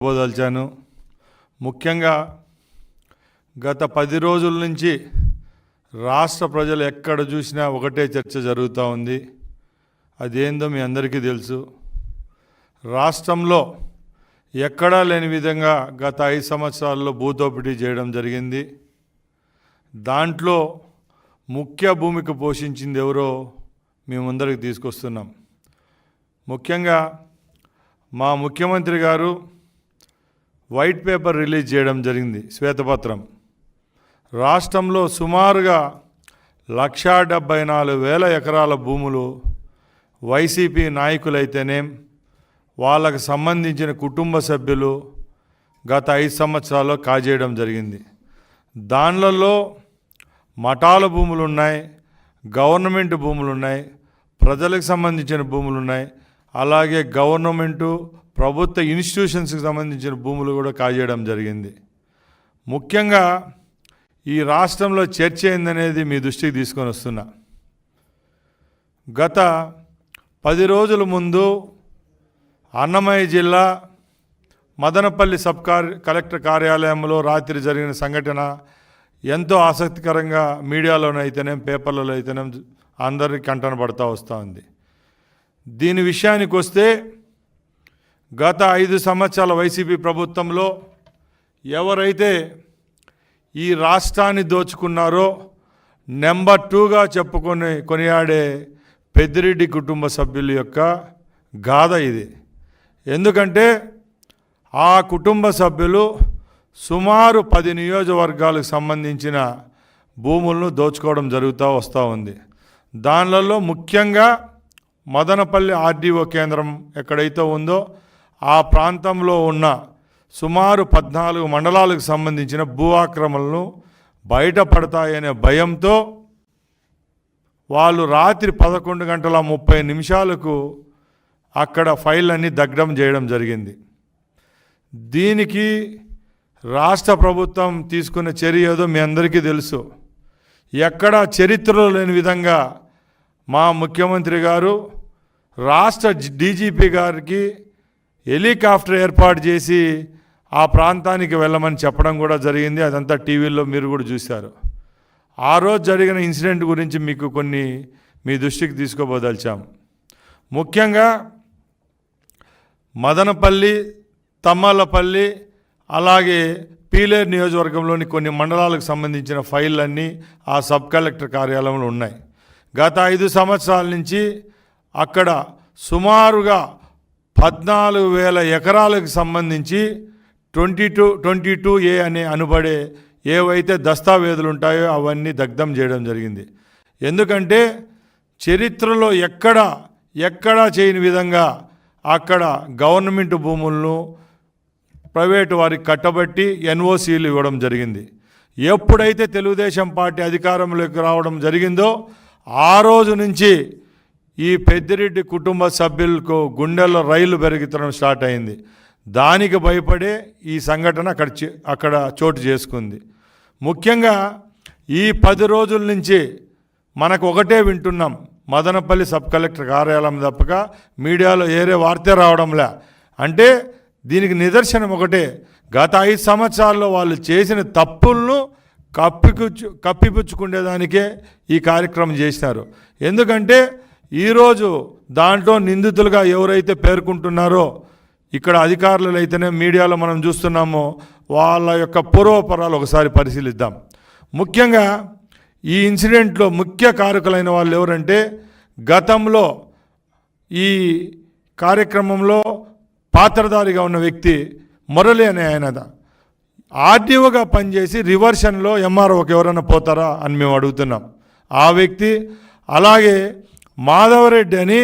చెప్పదలిచాను. ముఖ్యంగా గత 10 రోజుల నుంచి రాష్ట్ర ప్రజలు ఎక్కడ చూసినా ఒకటే చర్చ జరుగుతూ ఉంది. అదేందో మీ అందరికీ తెలుసు. రాష్ట్రంలో ఎక్కడా లేని విధంగా గత 5 సంవత్సరాల్లో భూదోపిడీ చేయడం జరిగింది. దాంట్లో ముఖ్య భూమిక పోషించింది ఎవరో మేము ముందరికి తీసుకొస్తున్నాం. ముఖ్యంగా మా ముఖ్యమంత్రి గారు వైట్ పేపర్ రిలీజ్ చేయడం జరిగింది, శ్వేతపత్రం. రాష్ట్రంలో సుమారుగా 1,74,000 ఎకరాల భూములు వైసీపీ నాయకులైతేనేం వాళ్ళకు సంబంధించిన కుటుంబ సభ్యులు గత 5 సంవత్సరాల్లో కాజేయడం జరిగింది. దానిలలో మఠాల భూములు ఉన్నాయి, గవర్నమెంట్ భూములు ఉన్నాయి, ప్రజలకు సంబంధించిన భూములు ఉన్నాయి, అలాగే గవర్నమెంటు ప్రభుత్వ ఇన్స్టిట్యూషన్స్కి సంబంధించిన భూములు కూడా కాజేయడం జరిగింది. ముఖ్యంగా ఈ రాష్ట్రంలో చర్చ ఏందనేది మీ దృష్టికి తీసుకొని వస్తున్నా. గత 10 రోజుల ముందు అన్నమయ్య జిల్లా మదనపల్లి కలెక్టర్ కార్యాలయంలో రాత్రి జరిగిన సంఘటన ఎంతో ఆసక్తికరంగా మీడియాలోనైతేనే పేపర్లలో అయితేనే అందరికీ కంటనబడతా వస్తూ ఉంది. దీని విషయానికి వస్తే గత 5 సంవత్సరాల వైసీపీ ప్రభుత్వంలో ఎవరైతే ఈ రాష్ట్రాన్ని దోచుకున్నారో నెంబర్ 2గా కొనియాడే పెద్దిరెడ్డి కుటుంబ సభ్యుల యొక్క గాథ ఇది. ఎందుకంటే ఆ కుటుంబ సభ్యులు సుమారు 10 నియోజకవర్గాలకు సంబంధించిన భూములను దోచుకోవడం జరుగుతూ వస్తూ ఉంది. దానిలలో ముఖ్యంగా మదనపల్లి ఆర్డీఓ కేంద్రం ఎక్కడైతే ఉందో ఆ ప్రాంతంలో ఉన్న సుమారు 14 మండలాలకు సంబంధించిన భూ ఆక్రమణలు బయటపడతాయనే భయంతో వాళ్ళు రాత్రి 11:30 అక్కడ ఫైళ్ళన్నీ దగ్ధం చేయడం జరిగింది. దీనికి రాష్ట్ర ప్రభుత్వం తీసుకున్న చర్య ఏదో మీ అందరికీ తెలుసు. ఎక్కడా చరిత్రలో లేని విధంగా మా ముఖ్యమంత్రి గారు రాష్ట్ర డీజీపీ గారికి హెలికాప్టర్ ఏర్పాటు చేసి ఆ ప్రాంతానికి వెళ్ళమని చెప్పడం కూడా జరిగింది. అదంతా టీవీల్లో మీరు కూడా చూశారు. ఆ రోజు జరిగిన ఇన్సిడెంట్ గురించి మీకు కొన్ని మీ దృష్టికి తీసుకోబోదలిచాం. ముఖ్యంగా మదనపల్లి, తమ్మలపల్లి, అలాగే పీలేరు నియోజకవర్గంలోని కొన్ని మండలాలకు సంబంధించిన ఫైళ్ళన్నీ ఆ సబ్ కలెక్టర్ కార్యాలయంలో ఉన్నాయి. గత 5 సంవత్సరాల నుంచి అక్కడ సుమారుగా 14,000 ఎకరాలకు సంబంధించి 22A అనే అనుబడే ఏవైతే దస్తావేజులు ఉంటాయో అవన్నీ దగ్ధం చేయడం జరిగింది. ఎందుకంటే చరిత్రలో ఎక్కడా చేయని విధంగా అక్కడ గవర్నమెంట్ భూములను ప్రైవేటు వారికి కట్టబట్టి ఎన్ఓసీలు ఇవ్వడం జరిగింది. ఎప్పుడైతే తెలుగుదేశం పార్టీ అధికారంలోకి రావడం జరిగిందో ఆ రోజు నుంచి ఈ పెద్దిరెడ్డి కుటుంబ సభ్యులకు గుండెల్లో రైలు పెరుగుతడం స్టార్ట్ అయింది. దానికి భయపడే ఈ సంఘటన అక్కడ చోటు చేసుకుంది. ముఖ్యంగా ఈ 10 రోజుల నుంచి మనకు ఒకటే వింటున్నాం, మదనపల్లి సబ్ కలెక్టర్ కార్యాలయం తప్పక మీడియాలో ఏరే వార్త రావడంలే. అంటే దీనికి నిదర్శనం ఒకటే, గత 5 సంవత్సరాల్లో వాళ్ళు చేసిన తప్పులను కప్పిపుచ్చుకునేదానికే ఈ కార్యక్రమం చేసినారు. ఎందుకంటే ఈరోజు దాంట్లో నిందితులుగా ఎవరైతే పేర్కొంటున్నారో ఇక్కడ అధికారులు అయితేనే మీడియాలో మనం చూస్తున్నామో వాళ్ళ యొక్క పూర్వపరాలు ఒకసారి పరిశీలిద్దాం. ముఖ్యంగా ఈ ఇన్సిడెంట్లో ముఖ్య కారకులైన వాళ్ళు ఎవరంటే గతంలో ఈ కార్యక్రమంలో పాత్రధారిగా ఉన్న వ్యక్తి మురళి అనే ఆయన ఆర్డీఓగా పనిచేసి రివర్షన్లో ఎంఆర్ఓకి ఎవరైనా పోతారా అని మేము అడుగుతున్నాం. ఆ వ్యక్తి, అలాగే మాధవరెడ్డి అని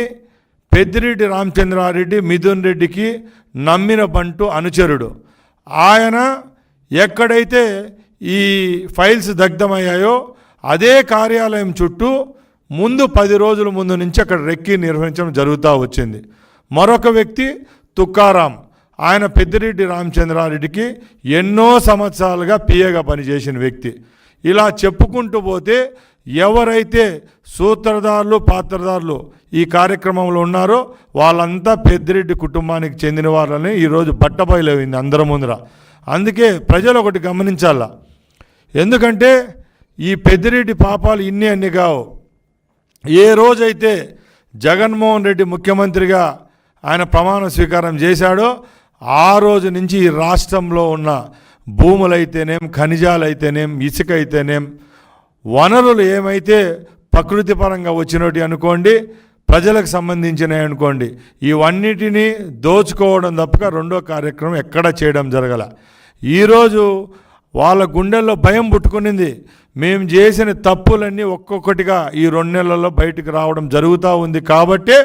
పెద్దిరెడ్డి రామచంద్రారెడ్డి మిథున్ రెడ్డికి నమ్మిన బంటు అనుచరుడు. ఆయన ఎక్కడైతే ఈ ఫైల్స్ దగ్ధమయ్యాయో అదే కార్యాలయం చుట్టూ 10 రోజుల ముందు నుంచి అక్కడ రెక్కి నిర్వహించడం జరుగుతూ వచ్చింది. మరొక వ్యక్తి తుకారాం, ఆయన పెద్దిరెడ్డి రామచంద్రారెడ్డికి ఎన్నో సంవత్సరాలుగా పిఏగా పనిచేసిన వ్యక్తి. ఇలా చెప్పుకుంటూ పోతే ఎవరైతే సూత్రధారులు పాత్రధారులు ఈ కార్యక్రమంలో ఉన్నారో వాళ్ళంతా పెద్దిరెడ్డి కుటుంబానికి చెందిన వాళ్ళని ఈరోజు బట్టబయలైంది అందరి ముందర. అందుకే ప్రజలు ఒకటి గమనించాల, ఎందుకంటే ఈ పెద్దిరెడ్డి పాపాలు అన్ని కావు. ఏ రోజైతే జగన్మోహన్ రెడ్డి ముఖ్యమంత్రిగా ఆయన ప్రమాణ స్వీకారం చేశాడో ఆ రోజు నుంచి ఈ రాష్ట్రంలో ఉన్న భూములైతేనేం, ఖనిజాలైతేనేం, ఇసుక అయితేనేం, వనరులు ఏమైతే ప్రకృతి పరంగా వచ్చినట్టు అనుకోండి, ప్రజలకు సంబంధించినవి అనుకోండి, ఇవన్నిటినీ దోచుకోవడం తప్పక రెండో కార్యక్రమం ఎక్కడ చేయడం జరగల. ఈరోజు వాళ్ళ గుండెల్లో భయం పుట్టుకునింది. మేము చేసిన తప్పులన్నీ ఒక్కొక్కటిగా ఈ 2 నెలల్లో బయటకు రావడం జరుగుతూ ఉంది కాబట్టే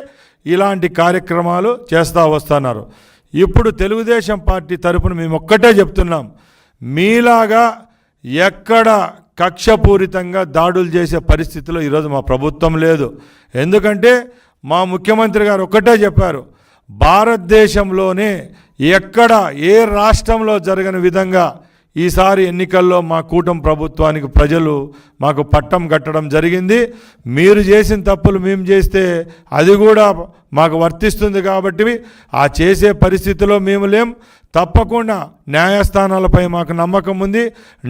ఇలాంటి కార్యక్రమాలు చేస్తూ వస్తున్నారు. ఇప్పుడు తెలుగుదేశం పార్టీ తరఫున మేము ఒక్కటే చెప్తున్నాం, మీలాగా ఎక్కడ కక్షపూరితంగా దాడులు చేసే పరిస్థితిలో ఈరోజు మా ప్రభుత్వం లేదు. ఎందుకంటే మా ముఖ్యమంత్రి గారు ఒక్కటే చెప్పారు, భారతదేశంలోనే ఎక్కడ ఏ రాష్ట్రంలో జరగని విధంగా ఈసారి ఎన్నికల్లో మా కూటమి ప్రభుత్వానికి ప్రజలు మాకు పట్టం కట్టడం జరిగింది. మీరు చేసిన తప్పులు మేము చేస్తే అది కూడా మాకు వర్తిస్తుంది కాబట్టి ఆ చేసే పరిస్థితిలో మేము లేం. తప్పకుండా న్యాయస్థానాలపై మాకు నమ్మకం ఉంది.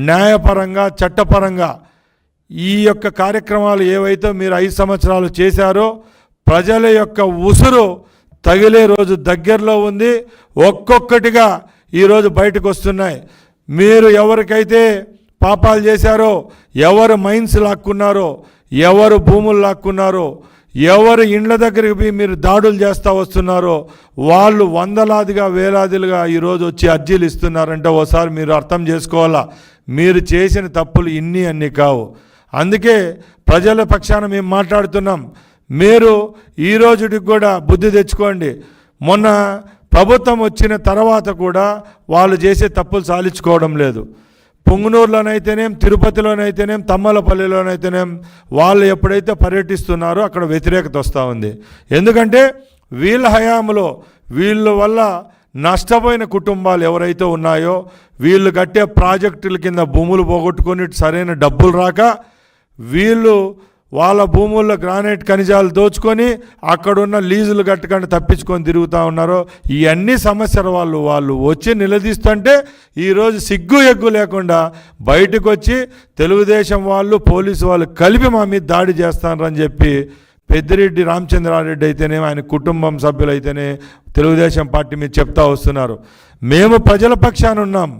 న్యాయపరంగా, చట్టపరంగా ఈ యొక్క కార్యక్రమాలు ఏవైతే మీరు 5 సంవత్సరాలు చేశారో ప్రజల యొక్క ఉసురు తగిలే రోజు దగ్గరలో ఉంది. ఒక్కొక్కటిగా ఈరోజు బయటకు వస్తున్నాయి. మీరు ఎవరికైతే పాపాలు చేశారో, ఎవరు మైన్స్ లాక్కున్నారో, ఎవరు భూములు లాక్కున్నారో, ఎవరు ఇండ్ల దగ్గరికి మీరు దాడులు చేస్తూ వస్తున్నారో వాళ్ళు వందలాదిగా వేలాదిలుగా ఈరోజు వచ్చి అర్జీలు ఇస్తున్నారంటే ఓసారి మీరు అర్థం చేసుకోవాలా, మీరు చేసిన తప్పులు అన్నీ కావు. అందుకే ప్రజల పక్షాన మేము మాట్లాడుతున్నాం. మీరు ఈ రోజుకి కూడా బుద్ధి తెచ్చుకోండి. మొన్న ప్రభుత్వం వచ్చిన తర్వాత కూడా వాళ్ళు చేసే తప్పులు సాలించుకోవడం లేదు. పుంగనూరులోనైతేనేం, తిరుపతిలోనైతేనేం, తమ్మలపల్లిలోనైతేనేం వాళ్ళు ఎప్పుడైతే పర్యటిస్తున్నారో అక్కడ వ్యతిరేకత వస్తూ ఉంది. ఎందుకంటే వీళ్ళ హయాంలో వీళ్ళ వల్ల నష్టపోయిన కుటుంబాలు ఎవరైతే ఉన్నాయో వీళ్ళు కట్టే ప్రాజెక్టుల కింద భూములు పోగొట్టుకొని సరైన డబ్బులు రాక వీళ్ళు వాళ్ళ భూముల్లో గ్రానైట్ ఖనిజాలు దోచుకొని అక్కడున్న లీజులు కట్టకుండా తప్పించుకొని తిరుగుతూ ఉన్నారో ఈ అన్ని సమస్యలు వాళ్ళు వచ్చి నిలదీస్తుంటే ఈరోజు సిగ్గు ఎగ్గు లేకుండా బయటకు వచ్చి తెలుగుదేశం వాళ్ళు, పోలీసు వాళ్ళు కలిపి మా మీద దాడి చేస్తారని చెప్పి పెద్దిరెడ్డి రామచంద్రారెడ్డి అయితేనే, ఆయన కుటుంబం సభ్యులైతేనే తెలుగుదేశం పార్టీ మీద చెప్తా వస్తున్నారు. మేము ప్రజల పక్షాన ఉన్నాం,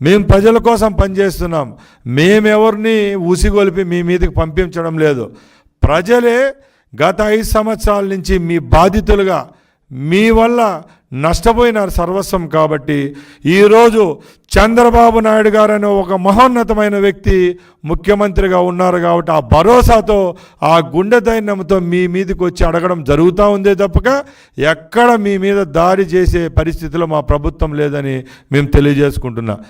మేము ప్రజల కోసం పనిచేస్తున్నాం, మేమెవరిని ఉసిగొలిపి మీ మీదకి పంపించడం లేదు. ప్రజలే గత 5 సంవత్సరాల నుంచి మీ బాధితులుగా మీ వల్ల నష్టపోయినారు సర్వస్వం. కాబట్టి ఈరోజు చంద్రబాబు నాయుడు గారు అనే ఒక మహోన్నతమైన వ్యక్తి ముఖ్యమంత్రిగా ఉన్నారు కాబట్టి ఆ భరోసాతో, ఆ గుండె ధైర్యంతో మీ మీదకి వచ్చి అడగడం జరుగుతూ ఉందే తప్పక ఎక్కడ మీ మీద దాడి చేసే పరిస్థితిలో మా ప్రభుత్వం లేదని మేము తెలియజేసుకుంటున్నాం.